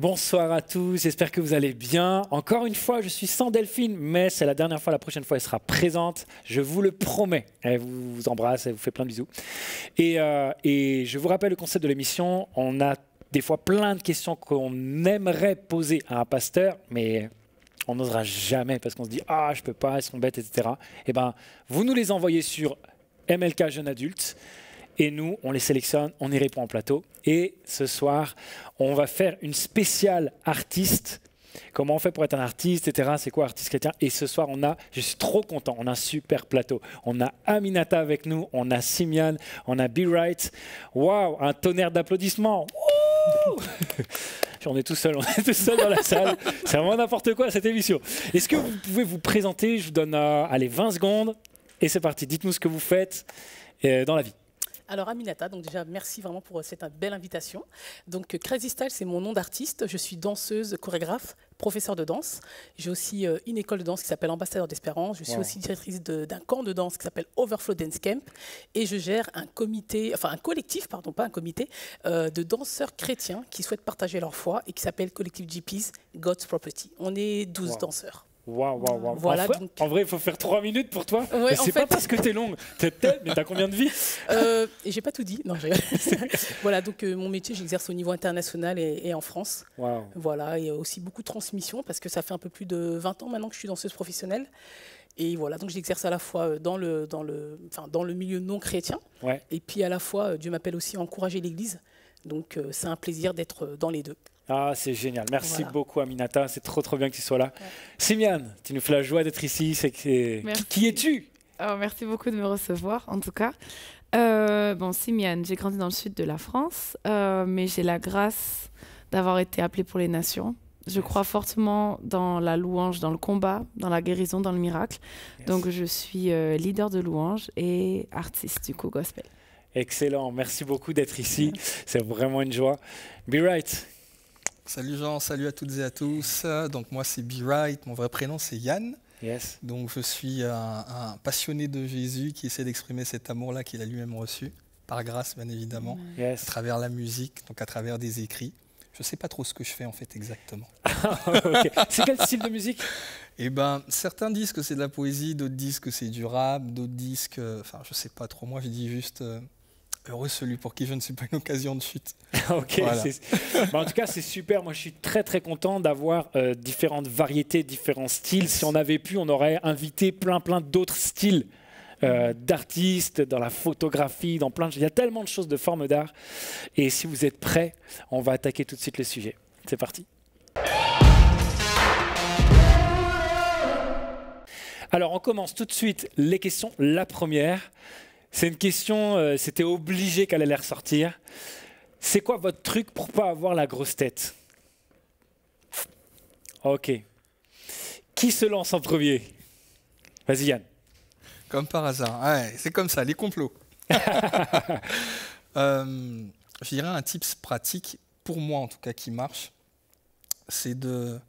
Bonsoir à tous, j'espère que vous allez bien. Encore une fois, je suis sans Delphine, mais c'est la dernière fois, la prochaine fois, elle sera présente. Je vous le promets. Elle vous embrasse, elle vous fait plein de bisous. Et je vous rappelle le concept de l'émission. On a des fois plein de questions qu'on aimerait poser à un pasteur, mais on n'osera jamais parce qu'on se dit « Ah, je peux pas, elles sont bêtes, etc. » Eh bien, vous nous les envoyez sur MLK Jeune Adulte. Et nous, on les sélectionne, on y répond en plateau. Et ce soir, on va faire une spéciale artiste. Comment on fait pour être un artiste, etc. C'est quoi artiste chrétien? Et ce soir, je suis trop content, on a un super plateau. On a Aminata avec nous, on a Simian, on a B-Right. Waouh, un tonnerre d'applaudissements. On est tout seul dans la salle. C'est vraiment n'importe quoi cette émission. Est-ce que vous pouvez vous présenter? Je vous donne allez, 20 secondes. Et c'est parti, dites-nous ce que vous faites dans la vie. Alors Aminata, donc déjà merci vraiment pour cette belle invitation. Donc Crazy Style, c'est mon nom d'artiste. Je suis danseuse, chorégraphe, professeure de danse. J'ai aussi une école de danse qui s'appelle Ambassadeur d'Espérance. Je suis aussi directrice d'un camp de danse qui s'appelle Overflow Dance Camp. Et je gère un collectif, pas un comité, de danseurs chrétiens qui souhaitent partager leur foi et qui s'appelle Collectif GPs, God's Property. On est 12 danseurs. Waouh. Voilà, en vrai, il faut faire 3 minutes pour toi. Ouais, c'est pas parce que t'es longue. T'es tête, mais t'as combien de vies? Et j'ai pas tout dit. Non, voilà, donc mon métier, j'exerce au niveau international et en France. Wow. Voilà, et aussi beaucoup de transmission parce que ça fait un peu plus de 20 ans maintenant que je suis danseuse professionnelle. Et voilà, donc j'exerce à la fois dans le milieu non chrétien. Ouais. Et puis à la fois, Dieu m'appelle aussi à encourager l'Église. Donc c'est un plaisir d'être dans les deux. Ah, c'est génial. Merci beaucoup, Aminata. C'est trop bien que tu sois là. Ouais. Simian, tu nous fais la joie d'être ici. Qui es-tu? Merci beaucoup de me recevoir, en tout cas. Simian, j'ai grandi dans le sud de la France, mais j'ai la grâce d'avoir été appelée pour les nations. Je crois fortement dans la louange, dans le combat, dans la guérison, dans le miracle. Yes. Donc, je suis leader de louange et artiste du coup gospel. Excellent. Merci beaucoup d'être ici. C'est vraiment une joie. B-Right. Salut Jean, salut à toutes et à tous. Donc moi c'est B-Right, mon vrai prénom c'est Yann. Yes. Donc je suis un passionné de Jésus qui essaie d'exprimer cet amour-là qu'il a lui-même reçu, par grâce bien évidemment, yes. À travers la musique, donc à travers des écrits. Je ne sais pas trop ce que je fais en fait exactement. Okay. C'est quel style de musique? Eh ben, certains disent que c'est de la poésie, d'autres disent que c'est du rap, d'autres disent que... Enfin, je ne sais pas trop, moi je dis juste... Heureux celui pour qui je ne suis pas une occasion de chute. Ok, voilà. En tout cas, c'est super. Moi, je suis très content d'avoir différentes variétés, différents styles. Si on avait pu, on aurait invité plein d'autres styles d'artistes, dans la photographie, dans plein de... Il y a tellement de choses de formes d'art. Et si vous êtes prêts, on va attaquer tout de suite le sujet. C'est parti. Alors, on commence tout de suite les questions. La première... C'est une question, c'était obligé qu'elle allait ressortir. C'est quoi votre truc pour ne pas avoir la grosse tête? Ok. Qui se lance en premier? Vas-y Yann. Comme par hasard. Ouais, c'est comme ça, les complots. Je dirais un tips pratique, pour moi en tout cas, qui marche, c'est de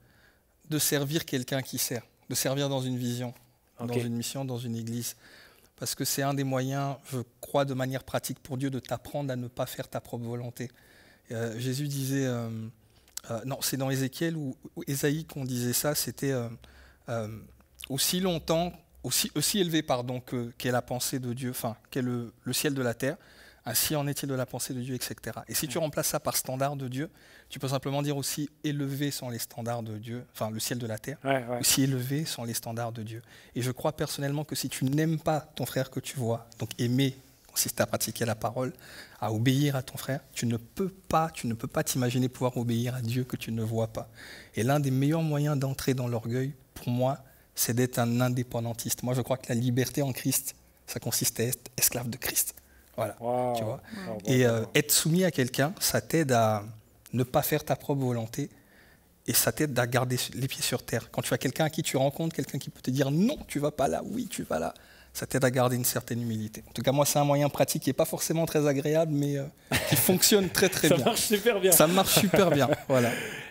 servir quelqu'un qui sert, de servir dans une vision, dans une mission, dans une église. Parce que c'est un des moyens, je crois, de manière pratique pour Dieu, de t'apprendre à ne pas faire ta propre volonté. Jésus disait, non, c'est dans Ézéchiel ou Ésaïe qu'on disait ça, c'était aussi longtemps, aussi élevé qu'est la pensée de Dieu, enfin, qu'est le ciel de la terre, ainsi en est-il de la pensée de Dieu, etc. Et si tu remplaces ça par standard de Dieu, tu peux simplement dire aussi élevé sont les standards de Dieu, enfin le ciel de la terre, aussi élevé sont les standards de Dieu. Et je crois personnellement que si tu n'aimes pas ton frère que tu vois, donc aimer consiste à pratiquer la parole, à obéir à ton frère, tu ne peux pas t'imaginer pouvoir obéir à Dieu que tu ne vois pas. Et l'un des meilleurs moyens d'entrer dans l'orgueil, pour moi, c'est d'être un indépendantiste. Moi je crois que la liberté en Christ, ça consiste à être esclave de Christ. Voilà, tu vois. Et être soumis à quelqu'un, ça t'aide à ne pas faire ta propre volonté et ça t'aide à garder les pieds sur terre. Quand tu as quelqu'un à qui tu rencontres, quelqu'un qui peut te dire non, tu vas pas là, oui, tu vas là, ça t'aide à garder une certaine humilité. En tout cas, moi, c'est un moyen pratique qui n'est pas forcément très agréable, mais qui fonctionne très bien. Ça marche super bien. Ça marche super bien, voilà.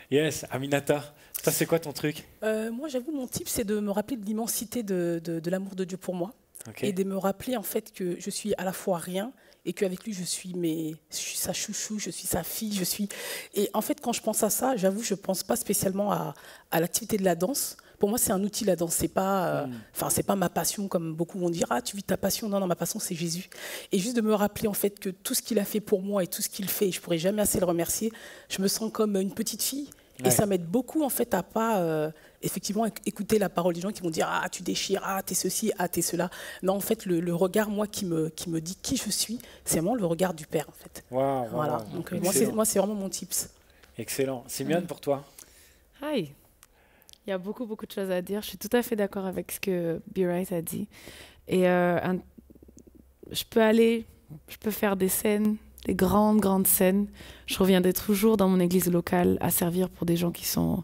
Yes, Aminata, ça c'est quoi ton truc? Moi, j'avoue, mon tip, c'est de me rappeler de l'immensité de l'amour de Dieu pour moi. Et de me rappeler en fait que je suis à la fois rien et qu'avec lui, je suis sa chouchou, je suis sa fille, Et en fait, quand je pense à ça, j'avoue, je ne pense pas spécialement à l'activité de la danse. Pour moi, c'est un outil, la danse. C'est pas ma passion, comme beaucoup vont dire. Ah, tu vis ta passion. Non, ma passion, c'est Jésus. Et juste de me rappeler, en fait, que tout ce qu'il a fait pour moi et tout ce qu'il fait, je ne pourrais jamais assez le remercier, je me sens comme une petite fille. Et ça m'aide beaucoup, en fait, à pas, effectivement, écouter la parole des gens qui vont dire « Ah, tu déchires, ah, t'es ceci, ah, t'es cela ». Non, en fait, le regard, moi, qui me dit qui je suis, c'est vraiment le regard du Père, en fait. Wow, voilà. Donc, moi, c'est vraiment mon tips. Excellent. Simeone, pour toi? Hi. Il y a beaucoup de choses à dire. Je suis tout à fait d'accord avec ce que B-Right a dit. Et je peux faire des scènes, des grandes scènes. Je reviendrai toujours dans mon église locale à servir pour des gens qui sont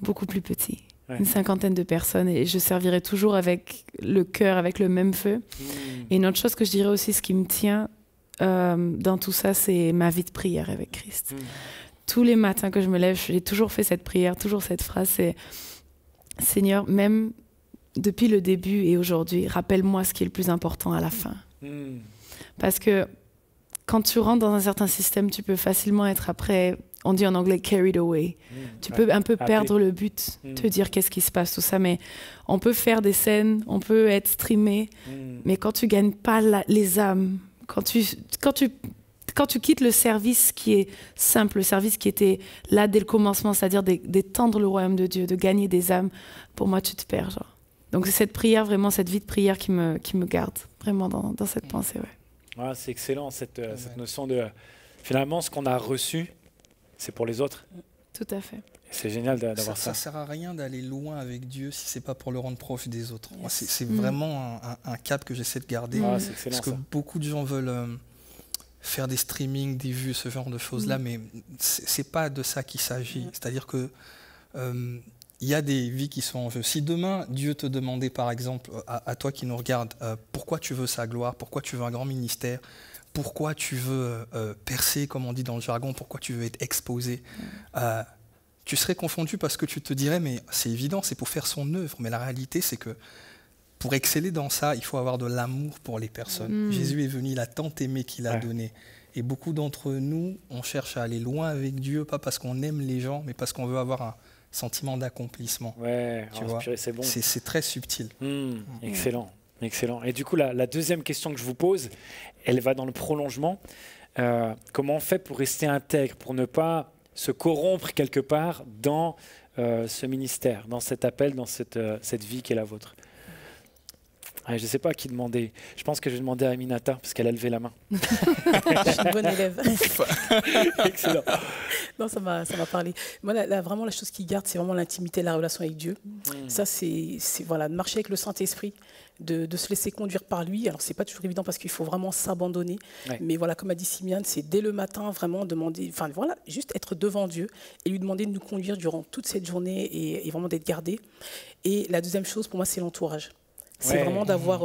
beaucoup plus petits. Une 50aine de personnes. Et je servirai toujours avec le cœur, avec le même feu. Et une autre chose que je dirais aussi, ce qui me tient dans tout ça, c'est ma vie de prière avec Christ. Tous les matins que je me lève, j'ai toujours fait cette prière, toujours cette phrase, c'est « Seigneur, même depuis le début et aujourd'hui, rappelle-moi ce qui est le plus important à la fin. » Parce que quand tu rentres dans un certain système, tu peux facilement être après, on dit en anglais « carried away ». Tu peux un peu perdre le but, te dire qu'est-ce qui se passe, tout ça. Mais on peut faire des scènes, on peut être streamé, mais quand tu ne gagnes pas les âmes, quand tu quittes le service qui est simple, le service qui était là dès le commencement, c'est-à-dire d'étendre le royaume de Dieu, de gagner des âmes, pour moi, tu te perds. Genre. Donc c'est cette prière, vraiment, cette vie de prière qui me garde vraiment dans cette pensée. Ouais, c'est excellent, cette notion de... Finalement, ce qu'on a reçu, c'est pour les autres. Tout à fait. C'est génial d'avoir ça. Ça ne sert à rien d'aller loin avec Dieu si ce n'est pas pour le rendre proche des autres. Moi, c'est vraiment un cap que j'essaie de garder. C'est excellent, parce que beaucoup de gens veulent... faire des streamings, des vues, ce genre de choses-là, mais c'est pas de ça qu'il s'agit. C'est-à-dire que il y a des vies qui sont en jeu. Si demain, Dieu te demandait, par exemple, à toi qui nous regarde, pourquoi tu veux sa gloire, pourquoi tu veux un grand ministère, pourquoi tu veux percer, comme on dit dans le jargon, pourquoi tu veux être exposé, tu serais confondu parce que tu te dirais, mais c'est évident, c'est pour faire son œuvre. Mais la réalité, c'est que pour exceller dans ça, il faut avoir de l'amour pour les personnes. Jésus est venu, il a tant aimé qu'il a donné. Et beaucoup d'entre nous, on cherche à aller loin avec Dieu, pas parce qu'on aime les gens, mais parce qu'on veut avoir un sentiment d'accomplissement. Tu vois, c'est bon. C'est très subtil. Excellent, excellent. Et du coup, la deuxième question que je vous pose, elle va dans le prolongement. Comment on fait pour rester intègre, pour ne pas se corrompre quelque part dans ce ministère, dans cet appel, dans cette vie qui est la vôtre? Je ne sais pas à qui demander. Je pense que je vais demander à Aminata, parce qu'elle a levé la main. Je suis une bonne élève. Excellent. Non, ça m'a parlé. Moi, vraiment, la chose qui garde, c'est vraiment l'intimité, la relation avec Dieu. Ça, c'est de marcher avec le Saint-Esprit, de se laisser conduire par lui. Alors, ce n'est pas toujours évident parce qu'il faut vraiment s'abandonner. Mais voilà, comme a dit Simeone, c'est dès le matin, vraiment demander, juste être devant Dieu et lui demander de nous conduire durant toute cette journée et vraiment d'être gardé. Et la deuxième chose, pour moi, c'est l'entourage. C'est vraiment d'avoir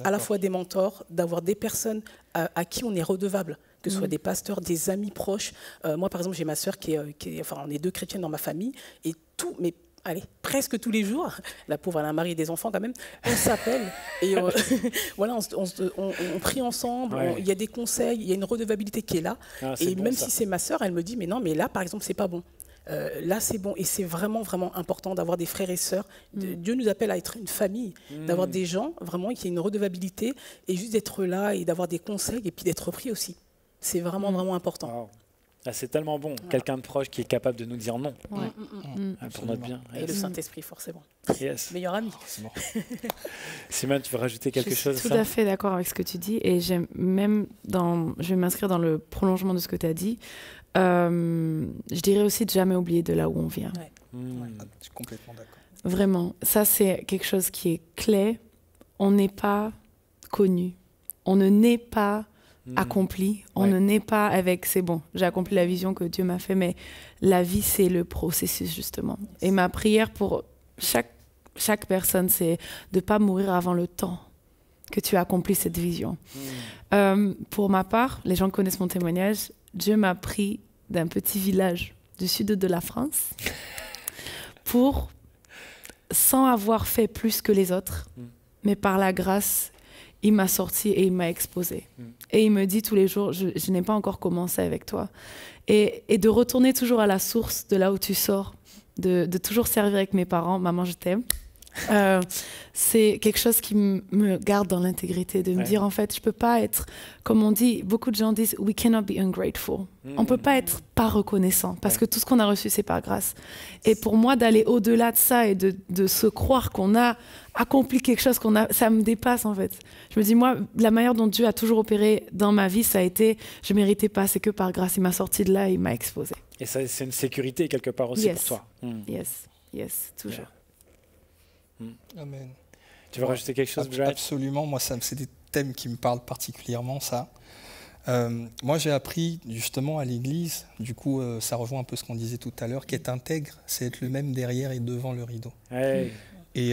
à la fois des mentors, d'avoir des personnes à qui on est redevable, que ce soit des pasteurs, des amis proches. Moi, par exemple, j'ai ma sœur on est deux chrétiennes dans ma famille, et presque tous les jours, la pauvre, elle a un mari et des enfants quand même, on s'appelle, et voilà, on prie ensemble, il y a des conseils, il y a une redevabilité qui est là. Et même si c'est ma sœur, elle me dit, mais non, mais là, par exemple, c'est pas bon. Là, c'est bon. Et c'est vraiment, vraiment important d'avoir des frères et sœurs. Dieu nous appelle à être une famille, d'avoir des gens, vraiment, qui aient une redevabilité, et juste d'être là et d'avoir des conseils, et puis d'être pris aussi. C'est vraiment, vraiment important. Wow. Ah, c'est tellement bon, quelqu'un de proche qui est capable de nous dire non, pour notre bien. Et le Saint-Esprit, forcément. Meilleur ami. C'est bon. Simeone, tu veux rajouter quelque chose? Je suis tout à fait d'accord avec ce que tu dis, et je vais m'inscrire dans le prolongement de ce que tu as dit. Je dirais aussi de jamais oublier de là où on vient. Je suis complètement d'accord. Vraiment, ça c'est quelque chose qui est clé. On n'est pas connu, on ne naît pas accompli, on ne naît pas avec c'est bon, j'ai accompli la vision que Dieu m'a fait, mais la vie c'est le processus justement. Et ma prière pour chaque personne, c'est de ne pas mourir avant le temps que tu as accompli cette vision. Pour ma part, les gens connaissent mon témoignage, Dieu m'a pris d'un petit village du sud de la France sans avoir fait plus que les autres, mais par la grâce, il m'a sorti et il m'a exposé. Et il me dit tous les jours, je n'ai pas encore commencé avec toi. Et de retourner toujours à la source de là où tu sors, de toujours servir avec mes parents, maman, je t'aime. C'est quelque chose qui me garde dans l'intégrité, de me dire en fait, je peux pas être, comme on dit, beaucoup de gens disent, we cannot be ungrateful. On peut pas être pas reconnaissant, parce que tout ce qu'on a reçu, c'est par grâce. Et pour moi, d'aller au-delà de ça et de se croire qu'on a accompli quelque chose, ça me dépasse en fait. Je me dis, moi, la manière dont Dieu a toujours opéré dans ma vie, ça a été, je méritais pas, c'est que par grâce, il m'a sorti de là et il m'a exposé. Et ça, c'est une sécurité quelque part aussi pour toi. Yes, toujours. Amen. Tu veux rajouter quelque chose, Brad? Absolument, moi c'est des thèmes qui me parlent particulièrement, ça. Moi j'ai appris justement à l'église, du coup ça rejoint un peu ce qu'on disait tout à l'heure, qu'être intègre, c'est être le même derrière et devant le rideau. Hey. Et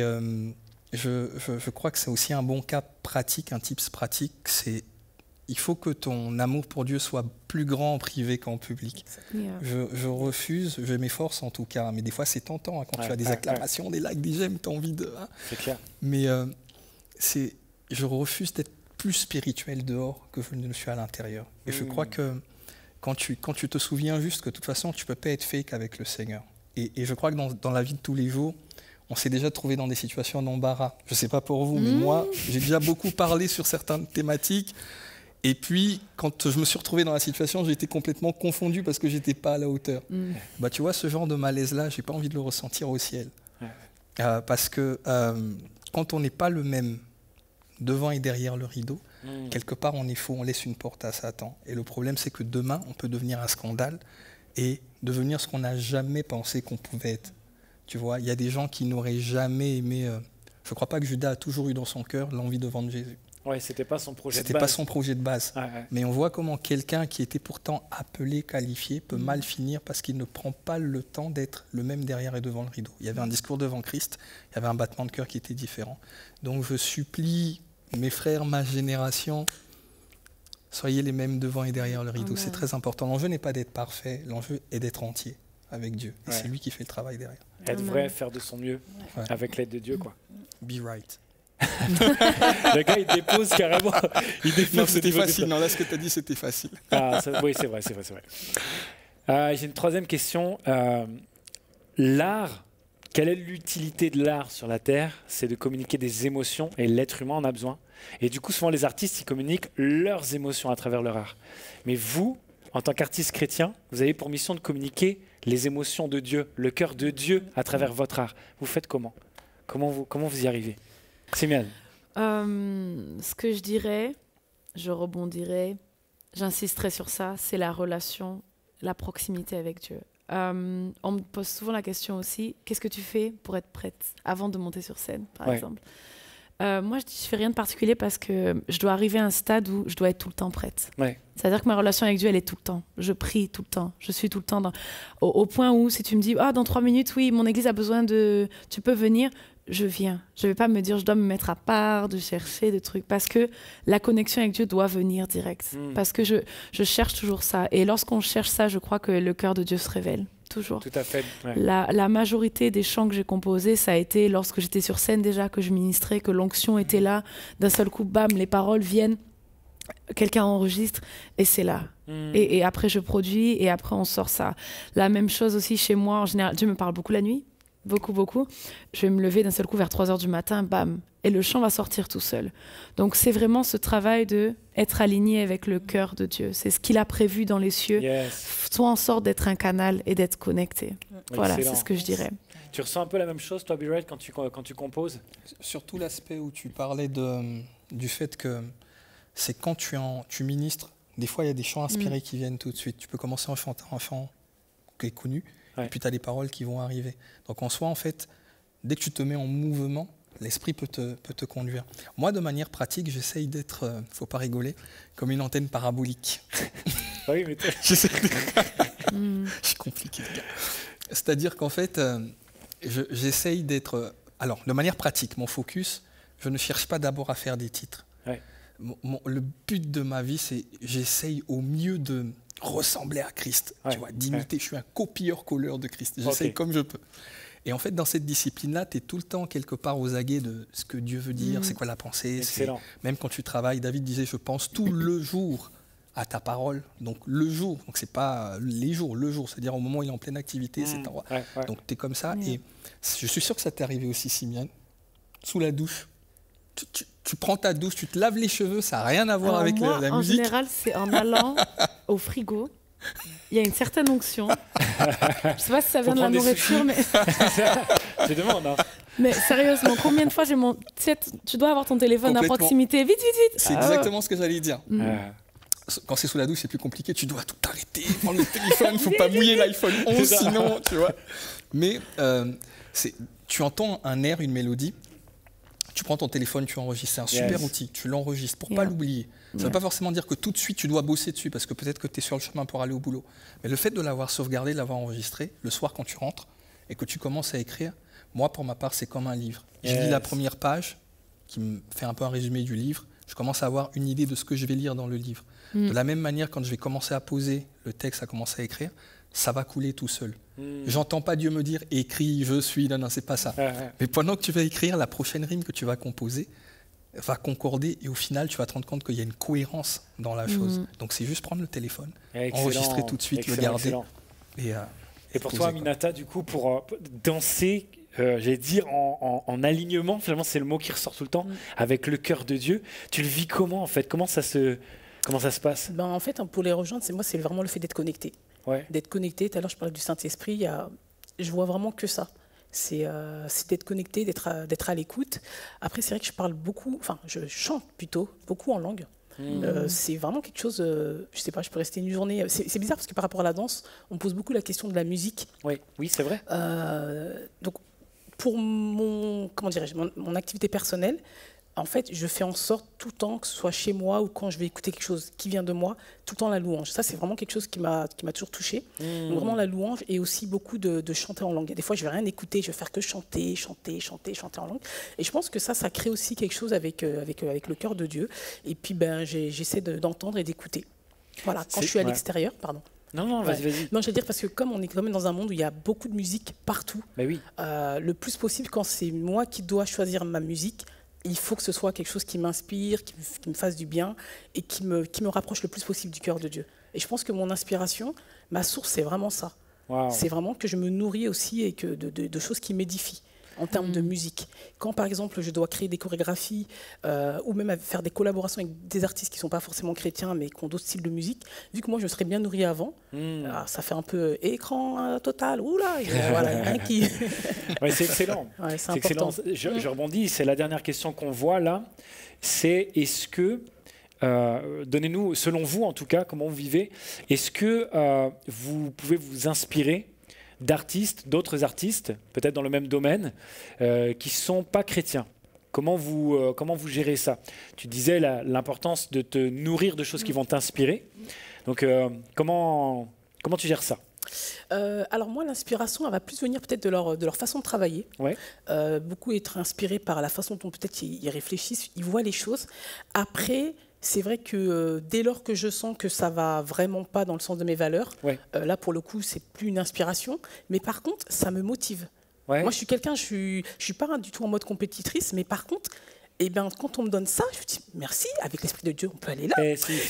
je crois que c'est aussi un bon cas pratique, un tips pratique, c'est il faut que ton amour pour Dieu soit plus grand en privé qu'en public. Je refuse, je m'efforce en tout cas, mais des fois c'est tentant quand tu as des acclamations, des likes, des j'aime, tu as envie de... C'est clair. Mais je refuse d'être plus spirituel dehors que je ne le suis à l'intérieur. Et je crois que quand tu te souviens juste que de toute façon, tu ne peux pas être fake avec le Seigneur. Et je crois que dans la vie de tous les jours, on s'est déjà trouvé dans des situations d'embarras. Je ne sais pas pour vous, mais moi, j'ai déjà beaucoup parlé sur certaines thématiques. Et puis, quand je me suis retrouvé dans la situation, j'ai été complètement confondu parce que je n'étais pas à la hauteur. Bah, tu vois, ce genre de malaise-là, je n'ai pas envie de le ressentir au ciel. Parce que quand on n'est pas le même devant et derrière le rideau, quelque part, on est faux, on laisse une porte à Satan. Et le problème, c'est que demain, on peut devenir un scandale et devenir ce qu'on n'a jamais pensé qu'on pouvait être. Tu vois, il y a des gens qui n'auraient jamais aimé... je ne crois pas que Judas a toujours eu dans son cœur l'envie de vendre Jésus. Ouais, c'était pas son projet de base. C'était pas son projet de base. Mais on voit comment quelqu'un qui était pourtant appelé, qualifié, peut mal finir parce qu'il ne prend pas le temps d'être le même derrière et devant le rideau. Il y avait un discours devant Christ, il y avait un battement de cœur qui était différent. Donc je supplie mes frères, ma génération, soyez les mêmes devant et derrière le rideau. C'est très important. L'enjeu n'est pas d'être parfait, l'enjeu est d'être entier avec Dieu. Et c'est lui qui fait le travail derrière. Être vrai, faire de son mieux avec l'aide de Dieu, quoi. Be right. Le gars, il dépose carrément. Non, c'était facile. Non, là, ce que tu as dit, c'était facile. Oui, c'est vrai. J'ai une troisième question. L'art, quelle est l'utilité de l'art sur la Terre? C'est de communiquer des émotions et l'être humain en a besoin. Et du coup, souvent, les artistes, ils communiquent leurs émotions à travers leur art. Mais vous, en tant qu'artiste chrétien, vous avez pour mission de communiquer les émotions de Dieu, le cœur de Dieu à travers votre art. Vous faites comment? Comment vous y arrivez? Simeon. Ce que je dirais, je rebondirais, j'insisterai sur ça, c'est la relation, la proximité avec Dieu. On me pose souvent la question aussi, qu'est-ce que tu fais pour être prête avant de monter sur scène, par exemple? Moi, je fais rien de particulier parce que je dois arriver à un stade où je dois être tout le temps prête. C'est-à-dire que ma relation avec Dieu, elle est tout le temps. Je prie tout le temps. Je suis tout le temps au point où, si tu me dis, dans 3 minutes, oui, mon église a besoin de... Tu peux venir, je viens. Je ne vais pas me dire, je dois me mettre à part, de chercher des trucs. Parce que la connexion avec Dieu doit venir direct. Parce que je cherche toujours ça. Et lorsqu'on cherche ça, je crois que le cœur de Dieu se révèle. Toujours. Tout à fait. La majorité des chants que j'ai composés, ça a été lorsque j'étais sur scène déjà, que je ministrais, que l'onction était là. D'un seul coup, bam, les paroles viennent, quelqu'un enregistre et c'est là. Et après, je produis et après, on sort ça. La même chose aussi chez moi. En général, Dieu me parle beaucoup la nuit. Beaucoup. Je vais me lever d'un seul coup vers 3h du matin, bam. Et le chant va sortir tout seul. Donc, c'est vraiment ce travail d'être aligné avec le cœur de Dieu. C'est ce qu'il a prévu dans les cieux. Soit en sorte d'être un canal et d'être connecté. Voilà, c'est ce que je dirais. Tu ressens un peu la même chose, toi, Be Right, quand tu composes? Surtout l'aspect où tu parlais du fait que c'est quand tu ministres, des fois, il y a des chants inspirés qui viennent tout de suite. Tu peux commencer en chantant un chant qui est connu, et puis tu as les paroles qui vont arriver. Donc, en soi, en fait, dès que tu te mets en mouvement, l'esprit peut te conduire. Moi, de manière pratique, j'essaye d'être, faut pas rigoler, comme une antenne parabolique. Oui, mais je suis compliqué, les gars. C'est-à-dire qu'en fait, j'essaye d'être... alors, de manière pratique, mon focus, je ne cherche pas d'abord à faire des titres. Le but de ma vie, c'est j'essaye au mieux de ressembler à Christ, tu vois, d'imiter. Je suis un copieur-colleur de Christ. J'essaye comme je peux. Et en fait, dans cette discipline-là, tu es tout le temps quelque part aux aguets de ce que Dieu veut dire, c'est quoi la pensée. Excellent. Même quand tu travailles, David disait, je pense tout le jour à ta parole. Donc le jour, donc c'est pas les jours, le jour, c'est-à-dire au moment où il est en pleine activité, c'est donc tu es comme ça. Et je suis sûr que ça t'est arrivé aussi, Simiane, sous la douche. Tu prends ta douche, tu te laves les cheveux, ça n'a rien à voir avec la musique. En général, c'est en allant au frigo. Il y a une certaine onction. Je ne sais pas si ça vient de la nourriture, mais... Je demande. Hein. Mais sérieusement, combien de fois j'ai mon... Tu dois avoir ton téléphone à proximité. Vite, vite, vite. C'est exactement ce que j'allais dire. Quand c'est sous la douche, c'est plus compliqué. Tu dois tout arrêter, prendre le téléphone. Il ne faut pas mouiller l'iPhone 11, sinon, tu vois. Mais tu entends un air, une mélodie. Tu prends ton téléphone, tu enregistres. C'est un super outil. Tu l'enregistres pour ne pas l'oublier. Ça ne veut pas forcément dire que tout de suite, tu dois bosser dessus, parce que peut-être que tu es sur le chemin pour aller au boulot. Mais le fait de l'avoir sauvegardé, de l'avoir enregistré, le soir quand tu rentres, et que tu commences à écrire, moi, pour ma part, c'est comme un livre. Je lis la première page, qui me fait un peu un résumé du livre. Je commence à avoir une idée de ce que je vais lire dans le livre. De la même manière, quand je vais commencer à poser le texte, à commencer à écrire, ça va couler tout seul. J'entends pas Dieu me dire « écris, je suis », non, c'est pas ça. Mais pendant que tu vas écrire, la prochaine rime que tu vas composer va concorder et au final, tu vas te rendre compte qu'il y a une cohérence dans la chose. Donc c'est juste prendre le téléphone, enregistrer tout de suite, le garder. Et pour toi, Aminata, du coup, pour danser, j'allais dire en alignement, finalement c'est le mot qui ressort tout le temps, avec le cœur de Dieu, tu le vis comment en fait? Comment ça se passe? En fait, pour les rejoindre, c'est vraiment le fait d'être connecté. D'être connecté, tout à l'heure je parlais du Saint-Esprit, je vois vraiment que ça. C'est d'être connecté, d'être à l'écoute. Après, c'est vrai que je parle beaucoup, enfin, je chante plutôt beaucoup en langue. C'est vraiment quelque chose, je sais pas, je peux rester une journée. C'est bizarre parce que par rapport à la danse, on pose beaucoup la question de la musique. Oui, c'est vrai. Donc, pour mon activité personnelle, en fait, je fais en sorte tout le temps, que ce soit chez moi ou quand je vais écouter quelque chose qui vient de moi, tout le temps la louange. Ça, c'est vraiment quelque chose qui m'a toujours touchée. Donc, vraiment la louange et aussi beaucoup de chanter en langue. Des fois, je ne vais rien écouter, je vais faire que chanter en langue. Et je pense que ça crée aussi quelque chose avec le cœur de Dieu. Et puis, j'essaie d'entendre et d'écouter. Voilà, quand je suis à l'extérieur, pardon. Non, vas-y. Non, je veux dire parce que comme on est quand même dans un monde où il y a beaucoup de musique partout, le plus possible, quand c'est moi qui dois choisir ma musique, il faut que ce soit quelque chose qui m'inspire, qui me fasse du bien et qui me rapproche le plus possible du cœur de Dieu. Et je pense que mon inspiration, ma source, c'est vraiment ça. C'est vraiment que je me nourris aussi et que de choses qui m'édifient en termes de musique. Quand, par exemple, je dois créer des chorégraphies ou même faire des collaborations avec des artistes qui ne sont pas forcément chrétiens, mais qui ont d'autres styles de musique, vu que moi, je serais bien nourrie avant, ça fait un peu écran total, oula, voilà, il y a rien qui... C'est excellent. C'est excellent. Je rebondis, c'est la dernière question qu'on voit là, c'est est-ce que, donnez-nous, selon vous en tout cas, comment vous vivez, est-ce que vous pouvez vous inspirer d'artistes, d'autres artistes, peut-être dans le même domaine, qui ne sont pas chrétiens? Comment vous gérez ça? Tu disais l'importance de te nourrir de choses qui vont t'inspirer. Donc, comment tu gères ça? Alors moi, l'inspiration, elle va plus venir peut-être de leur façon de travailler. Beaucoup être inspiré par la façon dont peut-être ils réfléchissent, ils voient les choses. Après, c'est vrai que dès lors que je sens que ça va vraiment pas dans le sens de mes valeurs, là pour le coup c'est plus une inspiration, mais par contre ça me motive. Moi je suis quelqu'un, je suis pas du tout en mode compétitrice, mais par contre, quand on me donne ça, je me dis merci, avec l'Esprit de Dieu on peut aller là.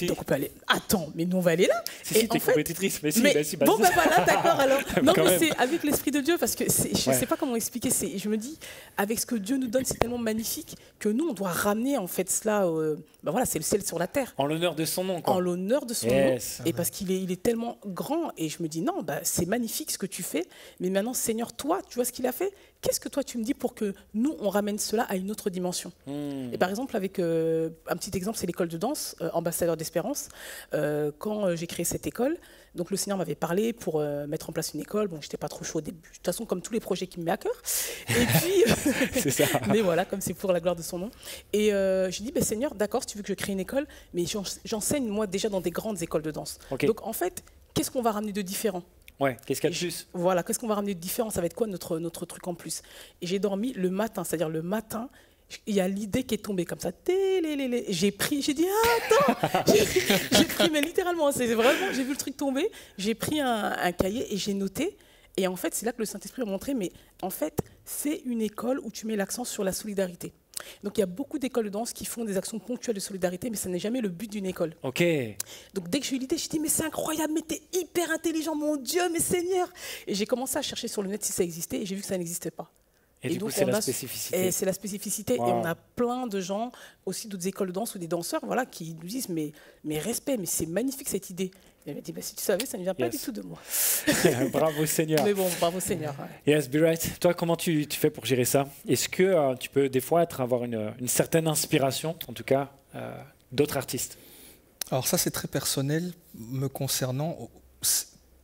Donc on peut aller. Attends, mais nous on va aller là. Si, t'es compétitrice, mais si. Bon voilà, d'accord alors. Non mais c'est avec l'Esprit de Dieu parce que je sais pas comment expliquer. Je me dis avec ce que Dieu nous donne, c'est tellement magnifique que nous on doit ramener en fait cela. C'est le ciel sur la terre. En l'honneur de son nom. Quoi. En l'honneur de son nom. Et parce qu'il est tellement grand. Et je me dis non, c'est magnifique ce que tu fais. Mais maintenant Seigneur, toi, tu vois ce qu'il a fait. Qu'est-ce que toi tu me dis pour que nous on ramène cela à une autre dimension? Et par exemple avec un petit exemple, c'est l'école de danse Ambassadeur d'Espérance. Quand j'ai créé cette école, donc le Seigneur m'avait parlé pour mettre en place une école. Bon, j'étais pas trop chaud au début. De toute façon, comme tous les projets qui me met à cœur. Et puis, c'est ça. Mais voilà, comme c'est pour la gloire de son nom. Et j'ai dit, Seigneur, d'accord, si tu veux que je crée une école, mais j'enseigne moi déjà dans des grandes écoles de danse. Donc en fait, qu'est-ce qu'on va ramener de différent? Qu'est-ce qu'il y a de plus? Voilà, qu'est-ce qu'on va ramener de différent? Ça va être quoi notre truc en plus? Et j'ai dormi le matin, c'est-à-dire le matin, il y a l'idée qui est tombée comme ça. J'ai dit attends, j'ai pris, mais littéralement, c'est vraiment, j'ai vu le truc tomber, j'ai pris un cahier et j'ai noté. Et en fait, c'est là que le Saint-Esprit a montré, mais en fait, c'est une école où tu mets l'accent sur la solidarité. Donc il y a beaucoup d'écoles de danse qui font des actions ponctuelles de solidarité, mais ça n'est jamais le but d'une école. Ok. Donc dès que j'ai eu l'idée, j'ai dit mais c'est incroyable, mais t'es hyper intelligent, mon Dieu, mais Seigneur. Et j'ai commencé à chercher sur le net si ça existait, et j'ai vu que ça n'existait pas. Et du coup, c'est la spécificité. C'est la spécificité. Wow. Et on a plein de gens, aussi d'autres écoles de danse ou des danseurs, voilà, qui nous disent mais respect, mais c'est magnifique cette idée. Et elle m'a dit bah, si tu savais, ça ne vient pas du tout de moi. Bravo Seigneur. Mais bon, bravo Seigneur. Ouais. Yes, be right. Toi, comment tu fais pour gérer ça? Est-ce que tu peux des fois avoir une certaine inspiration, en tout cas, d'autres artistes? Alors ça, c'est très personnel me concernant.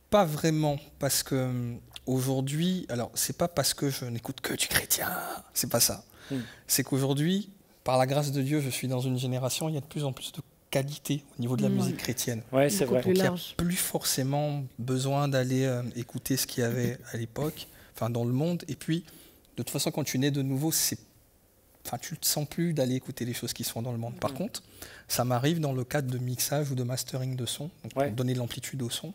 Pas vraiment, parce que aujourd'hui, alors c'est pas parce que je n'écoute que du chrétien, c'est pas ça. C'est qu'aujourd'hui, par la grâce de Dieu, je suis dans une génération, il y a de plus en plus de qualité au niveau de la musique chrétienne. Ouais, c'est vrai. Donc il n'y a plus forcément besoin d'aller écouter ce qu'il y avait à l'époque, enfin dans le monde. Et puis, de toute façon, quand tu nais de nouveau, tu ne te sens plus d'aller écouter les choses qui se font dans le monde. Par contre, ça m'arrive dans le cadre de mixage ou de mastering de son, donc pour donner de l'amplitude au son,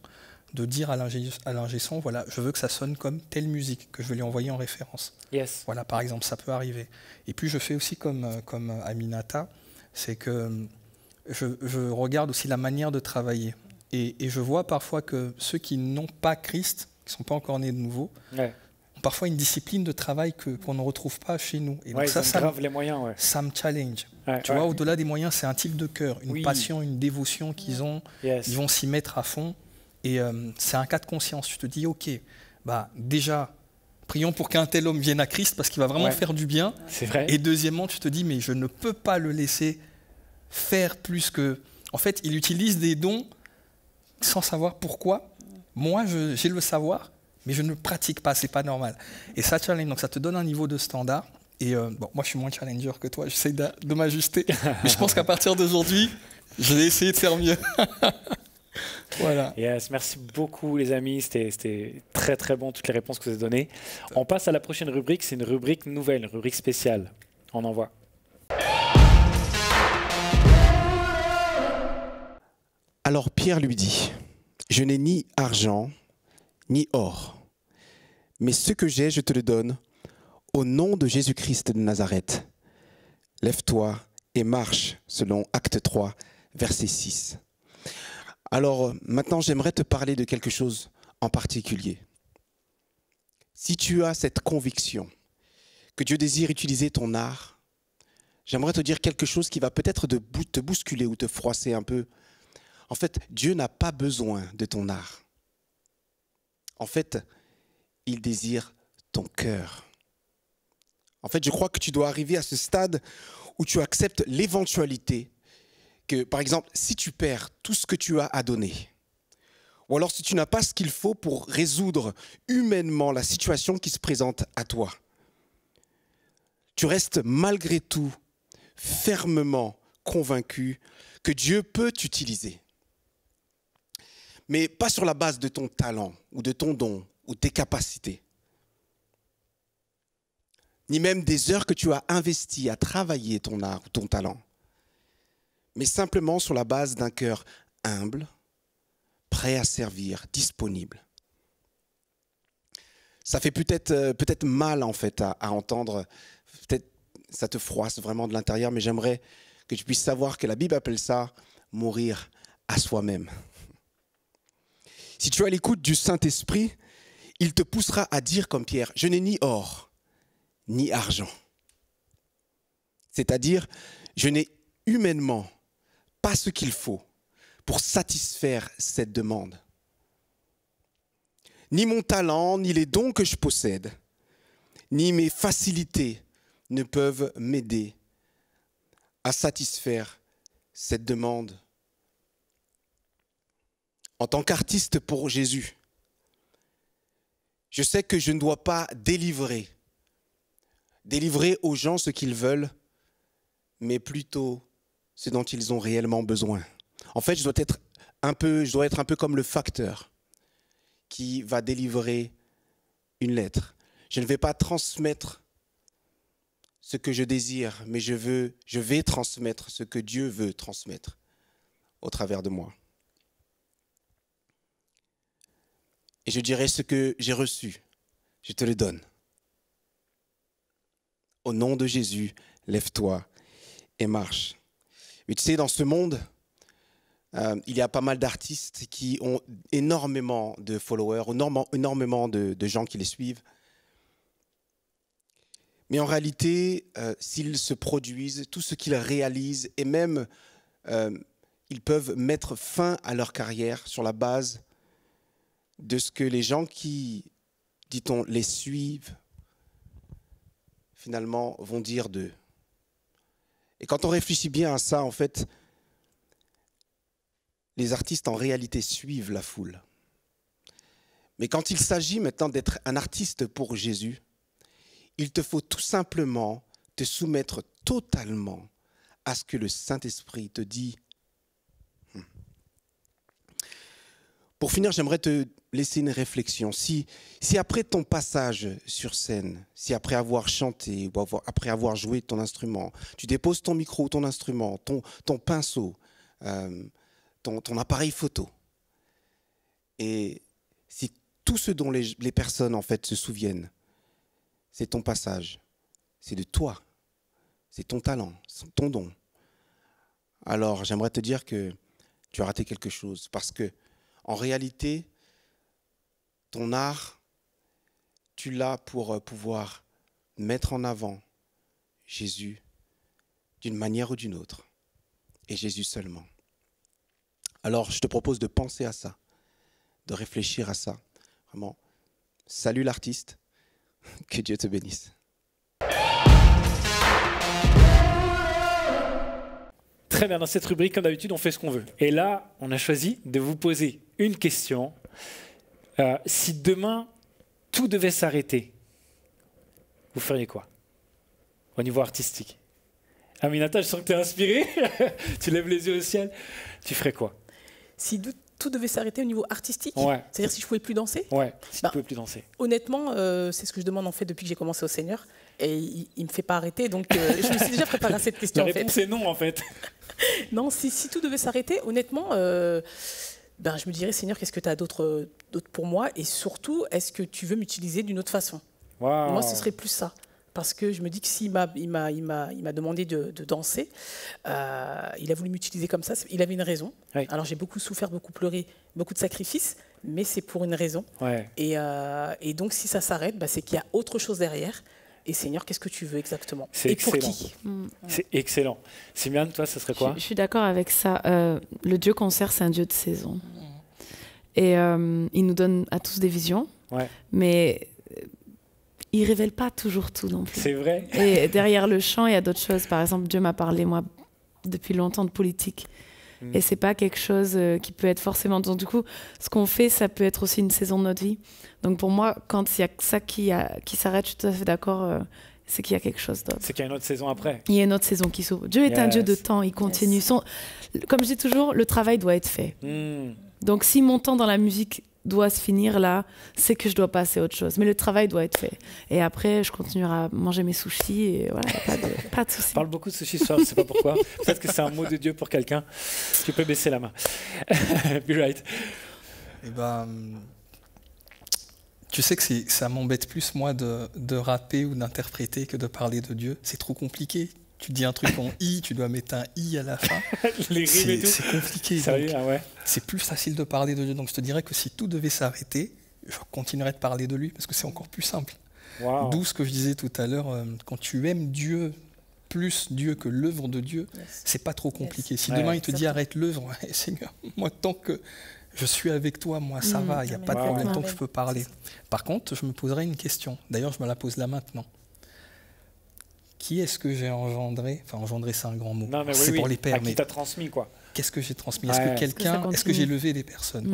de dire à l'ingé son, voilà, je veux que ça sonne comme telle musique, que je vais lui envoyer en référence. Yes. Voilà, par exemple, ça peut arriver. Et puis, je fais aussi comme Aminata, c'est que je regarde aussi la manière de travailler. Et je vois parfois que ceux qui n'ont pas Christ, qui ne sont pas encore nés de nouveau, ont parfois une discipline de travail qu'on ne retrouve pas chez nous. Et donc les moyens, ça me challenge. Tu vois, au-delà des moyens, c'est un type de cœur, une passion, une dévotion qu'ils ont. Ils vont s'y mettre à fond. Et c'est un cas de conscience. Tu te dis, ok, bah, déjà, prions pour qu'un tel homme vienne à Christ parce qu'il va vraiment faire du bien. C'est vrai. Et deuxièmement, tu te dis, mais je ne peux pas le laisser faire plus que... En fait, il utilise des dons sans savoir pourquoi. Moi, j'ai le savoir, mais je ne pratique pas, c'est pas normal. Et ça challenge, donc ça te donne un niveau de standard. Et bon, moi, je suis moins challenger que toi, j'essaie de m'ajuster. Mais je pense qu'à partir d'aujourd'hui, je vais essayer de faire mieux. Voilà. Yes, merci beaucoup les amis, c'était très très bon toutes les réponses que vous avez données. On passe à la prochaine rubrique, c'est une rubrique nouvelle, une rubrique spéciale. On envoie. Alors Pierre lui dit, je n'ai ni argent, ni or, mais ce que j'ai, je te le donne, au nom de Jésus-Christ de Nazareth. Lève-toi et marche, selon Acte 3, verset 6. Alors maintenant, j'aimerais te parler de quelque chose en particulier. Si tu as cette conviction que Dieu désire utiliser ton art, j'aimerais te dire quelque chose qui va peut-être te bousculer ou te froisser un peu. En fait, Dieu n'a pas besoin de ton art. En fait, il désire ton cœur. En fait, je crois que tu dois arriver à ce stade où tu acceptes l'éventualité que, par exemple, si tu perds tout ce que tu as à donner, ou alors si tu n'as pas ce qu'il faut pour résoudre humainement la situation qui se présente à toi, tu restes malgré tout fermement convaincu que Dieu peut t'utiliser. Mais pas sur la base de ton talent ou de ton don ou tes capacités, ni même des heures que tu as investies à travailler ton art ou ton talent, mais simplement sur la base d'un cœur humble, prêt à servir, disponible. Ça fait peut-être mal en fait à entendre, peut-être ça te froisse vraiment de l'intérieur, mais j'aimerais que tu puisses savoir que la Bible appelle ça mourir à soi-même. Si tu es à l'écoute du Saint-Esprit, il te poussera à dire comme Pierre, je n'ai ni or, ni argent. C'est-à-dire, je n'ai humainement pas ce qu'il faut pour satisfaire cette demande. Ni mon talent, ni les dons que je possède, ni mes facilités ne peuvent m'aider à satisfaire cette demande. En tant qu'artiste pour Jésus, je sais que je ne dois pas délivrer aux gens ce qu'ils veulent, mais plutôt ce dont ils ont réellement besoin. En fait, je dois être un peu comme le facteur qui va délivrer une lettre. Je ne vais pas transmettre ce que je désire, mais je vais transmettre ce que Dieu veut transmettre au travers de moi. et je dirai ce que j'ai reçu. Je te le donne. Au nom de Jésus, lève-toi et marche. Mais tu sais, dans ce monde, il y a pas mal d'artistes qui ont énormément de followers, énormément de gens qui les suivent. Mais en réalité, s'ils se produisent, tout ce qu'ils réalisent, et même ils peuvent mettre fin à leur carrière sur la base de ce que les gens qui, dit-on, les suivent, finalement, vont dire d'eux. Et quand on réfléchit bien à ça, en fait, les artistes, en réalité, suivent la foule. Mais quand il s'agit maintenant d'être un artiste pour Jésus, il te faut tout simplement te soumettre totalement à ce que le Saint-Esprit te dit. Pour finir, j'aimerais te laisser une réflexion. Si après ton passage sur scène, si après avoir chanté ou après avoir joué ton instrument, tu déposes ton micro ou ton instrument, ton pinceau, ton appareil photo, et si tout ce dont les personnes en fait se souviennent, c'est ton passage, c'est de toi, c'est ton talent, c'est ton don, alors j'aimerais te dire que tu as raté quelque chose, parce que en réalité, ton art, tu l'as pour pouvoir mettre en avant Jésus d'une manière ou d'une autre, et Jésus seulement. Alors, je te propose de penser à ça, de réfléchir à ça. Vraiment, salut l'artiste, que Dieu te bénisse. Très bien, dans cette rubrique, comme d'habitude, on fait ce qu'on veut. Et là, on a choisi de vous poser une question. Si demain, tout devait s'arrêter, vous feriez quoi au niveau artistique? Aminata, je sens que tu es inspirée. Tu lèves les yeux au ciel. Tu ferais quoi? Si tout devait s'arrêter au niveau artistique, ouais. C'est-à-dire si je ne pouvais plus danser? Ouais, si tu ne pouvais plus danser. Honnêtement, c'est ce que je demande en fait depuis que j'ai commencé au Seigneur. Et il ne me fait pas arrêter, donc je me suis déjà préparé à cette question. La réponse est non, en fait. Non, si tout devait s'arrêter, honnêtement, je me dirais, Seigneur, qu'est-ce que tu as d'autre pour moi? Et surtout, est-ce que tu veux m'utiliser d'une autre façon? Wow. Moi, ce serait plus ça. Parce que je me dis que s'il m'a demandé de danser, il a voulu m'utiliser comme ça, il avait une raison. Oui. Alors j'ai beaucoup souffert, beaucoup pleuré, beaucoup de sacrifices, mais c'est pour une raison. Ouais. Et donc si ça s'arrête, c'est qu'il y a autre chose derrière. Et Seigneur, qu'est-ce que tu veux exactement? C'est excellent. Pour qui? C'est excellent. Simiane, toi, ça serait quoi? Je suis d'accord avec ça. Le Dieu qu'on sert, c'est un Dieu de saison. Et il nous donne à tous des visions, ouais. Mais il ne révèle pas toujours tout non plus. C'est vrai. Et derrière le chant, il y a d'autres choses. Par exemple, Dieu m'a parlé, moi, depuis longtemps de politique. Et ce n'est pas quelque chose qui peut être forcément... Donc, du coup, ce qu'on fait, ça peut être aussi une saison de notre vie. Donc, pour moi, quand il y a ça qui s'arrête, je suis tout à fait d'accord, c'est qu'il y a quelque chose d'autre. C'est qu'il y a une autre saison après. Il y a une autre saison qui s'ouvre. Dieu est un Dieu de temps, il continue. Comme je dis toujours, le travail doit être fait. Donc, si mon temps dans la musique doit se finir là, c'est que je dois passer à autre chose. Mais le travail doit être fait. Et après, je continuerai à manger mes sushis et voilà, pas de soucis. Je parle beaucoup de sushis ce soir, je ne sais pas pourquoi. Peut-être que c'est un mot de Dieu pour quelqu'un. Tu peux baisser la main. Be right. Eh ben, tu sais que ça m'embête plus, moi, de rapper ou d'interpréter que de parler de Dieu. C'est trop compliqué. Tu dis un truc en I, tu dois mettre un I à la fin. Les rimes et tout. C'est compliqué. Sérieux, ah ouais. C'est plus facile de parler de Dieu. Donc je te dirais que si tout devait s'arrêter, je continuerais de parler de lui parce que c'est encore plus simple. Wow. D'où ce que je disais tout à l'heure, quand tu aimes Dieu, plus Dieu que l'œuvre de Dieu, c'est pas trop compliqué. Si demain il te dit arrête l'œuvre, Seigneur, moi tant que je suis avec toi, moi ça va, il n'y a pas de problème tant que je peux parler. Par contre, je me poserais une question. D'ailleurs, je me la pose là maintenant. Qui est-ce que j'ai engendré? Enfin, engendré, c'est un grand mot. C'est pour les pères. À qui t'as transmis, quoi. Qu'est-ce que j'ai transmis? Est-ce que j'ai levé des personnes?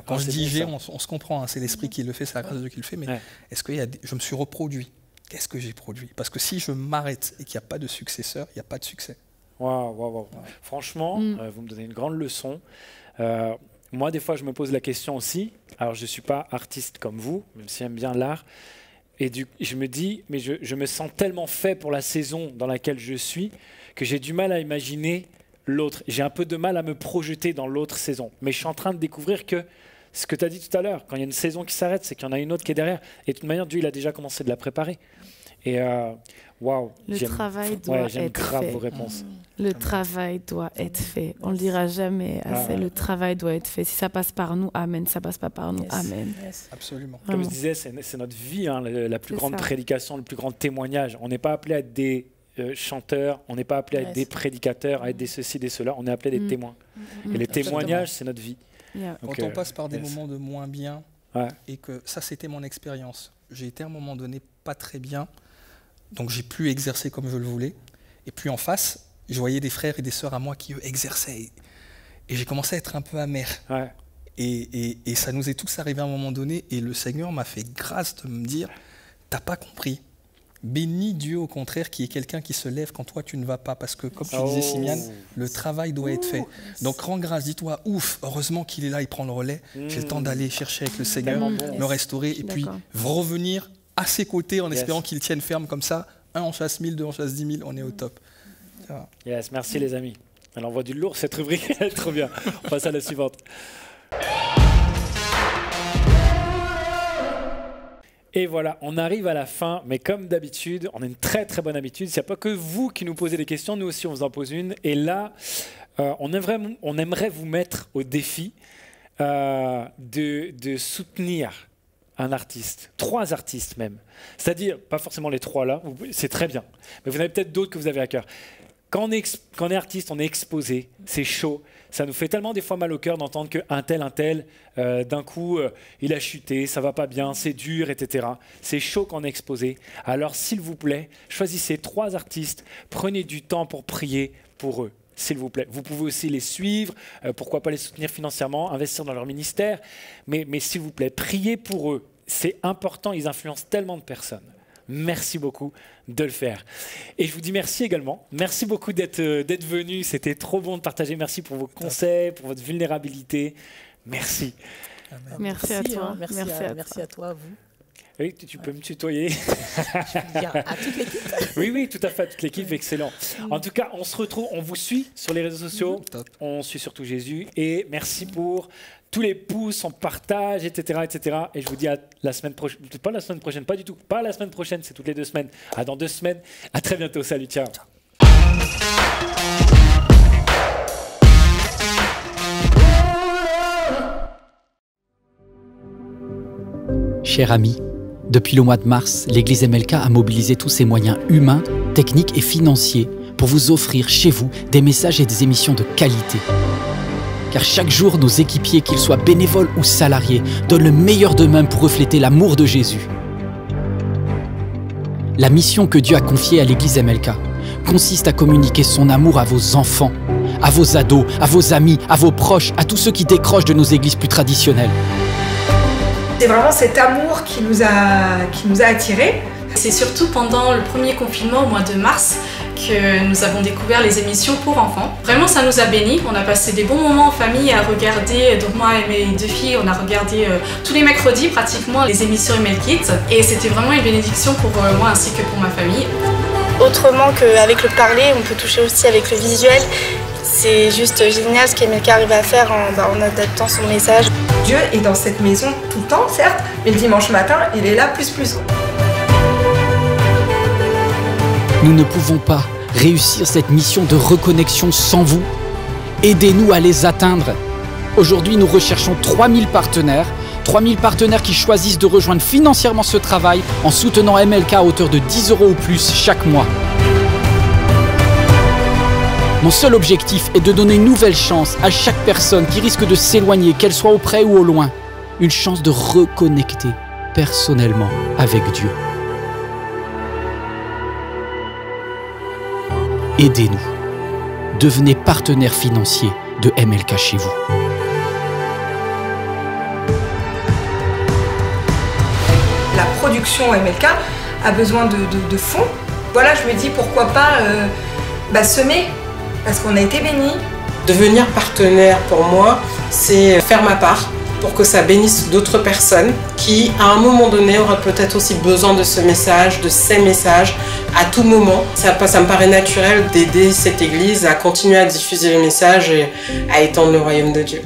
Quand je dis j'ai, on se comprend, hein, c'est l'esprit qui le fait, c'est la grâce de Dieu qui le fait, mais est-ce que je me suis reproduit? Qu'est-ce que j'ai produit? Parce que si je m'arrête et qu'il n'y a pas de successeur, il n'y a pas de succès. Wow. Franchement, vous me donnez une grande leçon. Moi, des fois, je me pose la question aussi. Alors, je ne suis pas artiste comme vous, même si j'aime bien l'art. Et je me dis, mais je me sens tellement fait pour la saison dans laquelle je suis que j'ai du mal à imaginer l'autre. J'ai un peu de mal à me projeter dans l'autre saison. Mais je suis en train de découvrir que Ce que tu as dit tout à l'heure, quand il y a une saison qui s'arrête, c'est qu'il y en a une autre qui est derrière. Et de toute manière, Dieu, il a déjà commencé de la préparer. Et waouh, Le travail doit j'aime être grave fait. vos réponses. Le travail doit être fait. On ne le dira jamais assez. Le travail doit être fait. Si ça passe par nous, amen. Si ça passe pas par nous, amen. Absolument. Comme je Vraiment. disais, c'est notre vie, hein, la plus C'est grande ça. prédication, le plus grand témoignage. On n'est pas appelé à être des chanteurs, on n'est pas appelé à être des prédicateurs, à être des ceci, des cela. On est appelé à des témoins. Et les témoignages, c'est notre vie. Yeah. Donc, Quand on passe par des moments de moins bien, Ouais. et que ça, c'était mon expérience. J'ai été à un moment donné pas très bien, donc j'ai pu exercer comme je le voulais. Et puis en face, je voyais des frères et des sœurs à moi qui, eux, exerçaient. Et j'ai commencé à être un peu amer. Ouais. Et ça nous est tous arrivé à un moment donné, et le Seigneur m'a fait grâce de me dire, t'as pas compris. Bénis Dieu au contraire, qui est quelqu'un qui se lève quand toi tu ne vas pas, parce que comme tu disais Simiane, le travail doit être fait. Donc rends grâce, dis-toi, ouf, heureusement qu'il est là, il prend le relais, j'ai le temps d'aller chercher avec le Seigneur, le restaurer, et puis revenir à ses côtés en espérant qu'il tienne ferme comme ça. Un en chasse 1000, deux en chasse 10 000, on est au top. Yes, merci les amis. Elle envoie du lourd cette rubrique, elle est trop bien. On passe à la suivante. Et voilà, on arrive à la fin, mais comme d'habitude, on a une très très bonne habitude. Il n'y a pas que vous qui nous posez des questions, nous aussi on vous en pose une. Et là, on aimerait vous mettre au défi de soutenir un artiste, 3 artistes même. C'est-à-dire, pas forcément les 3 là, c'est très bien, mais vous en avez peut-être d'autres que vous avez à cœur. Quand on est artiste, on est exposé, c'est chaud. Ça nous fait tellement des fois mal au cœur d'entendre qu'un tel, d'un coup, il a chuté, ça va pas bien, c'est dur, etc. C'est chaud quand on est exposé. Alors, s'il vous plaît, choisissez 3 artistes, prenez du temps pour prier pour eux, s'il vous plaît. Vous pouvez aussi les suivre, pourquoi pas les soutenir financièrement, investir dans leur ministère, mais s'il vous plaît, priez pour eux. C'est important, ils influencent tellement de personnes. Merci beaucoup de le faire. Et je vous dis merci également. Merci beaucoup d'être venu. C'était trop bon de partager. Merci pour vos conseils, pour votre vulnérabilité. Merci. Merci à toi. Merci à toi, à vous. Oui, tu peux me tutoyer. Je veux dire à toute l'équipe. Oui, tout à fait, à toute l'équipe, excellent. En tout cas, on se retrouve, on vous suit sur les réseaux sociaux. On suit surtout Jésus. Et merci pour tous les pouces, on partage, etc., etc. Et je vous dis à la semaine prochaine, pas la semaine prochaine, pas du tout, pas la semaine prochaine, c'est toutes les 2 semaines. À dans 2 semaines. À très bientôt. Salut, ciao. Chers amis, depuis le mois de mars, l'Église MLK a mobilisé tous ses moyens humains, techniques et financiers pour vous offrir chez vous des messages et des émissions de qualité. Car chaque jour, nos équipiers, qu'ils soient bénévoles ou salariés, donnent le meilleur d'eux-mêmes pour refléter l'amour de Jésus. La mission que Dieu a confiée à l'Église MLK consiste à communiquer son amour à vos enfants, à vos ados, à vos amis, à vos proches, à tous ceux qui décrochent de nos églises plus traditionnelles. C'est vraiment cet amour qui nous a attirés. C'est surtout pendant le premier confinement au mois de mars que nous avons découvert les émissions pour enfants. Vraiment, ça nous a bénis. On a passé des bons moments en famille à regarder. Donc moi et mes 2 filles, on a regardé tous les mercredis pratiquement les émissions ML Kids. Et c'était vraiment une bénédiction pour moi ainsi que pour ma famille. Autrement qu'avec le parler, on peut toucher aussi avec le visuel. C'est juste génial ce qu'MLK arrive à faire en adaptant son message. Dieu est dans cette maison tout le temps, certes, mais le dimanche matin, il est là plus. Nous ne pouvons pas réussir cette mission de reconnexion sans vous. Aidez-nous à les atteindre. Aujourd'hui, nous recherchons 3000 partenaires. 3000 partenaires qui choisissent de rejoindre financièrement ce travail en soutenant MLK à hauteur de 10 € ou plus chaque mois. Mon seul objectif est de donner une nouvelle chance à chaque personne qui risque de s'éloigner, qu'elle soit auprès ou au loin. Une chance de reconnecter personnellement avec Dieu. Aidez-nous. Devenez partenaire financier de MLK chez vous. La production MLK a besoin de fonds. Voilà, je me dis pourquoi pas semer, parce qu'on a été bénis. Devenir partenaire pour moi, c'est faire ma part pour que ça bénisse d'autres personnes qui, à un moment donné, auraient peut-être aussi besoin de ce message, de ces messages, à tout moment. Ça me paraît naturel d'aider cette église à continuer à diffuser les messages et à étendre le royaume de Dieu.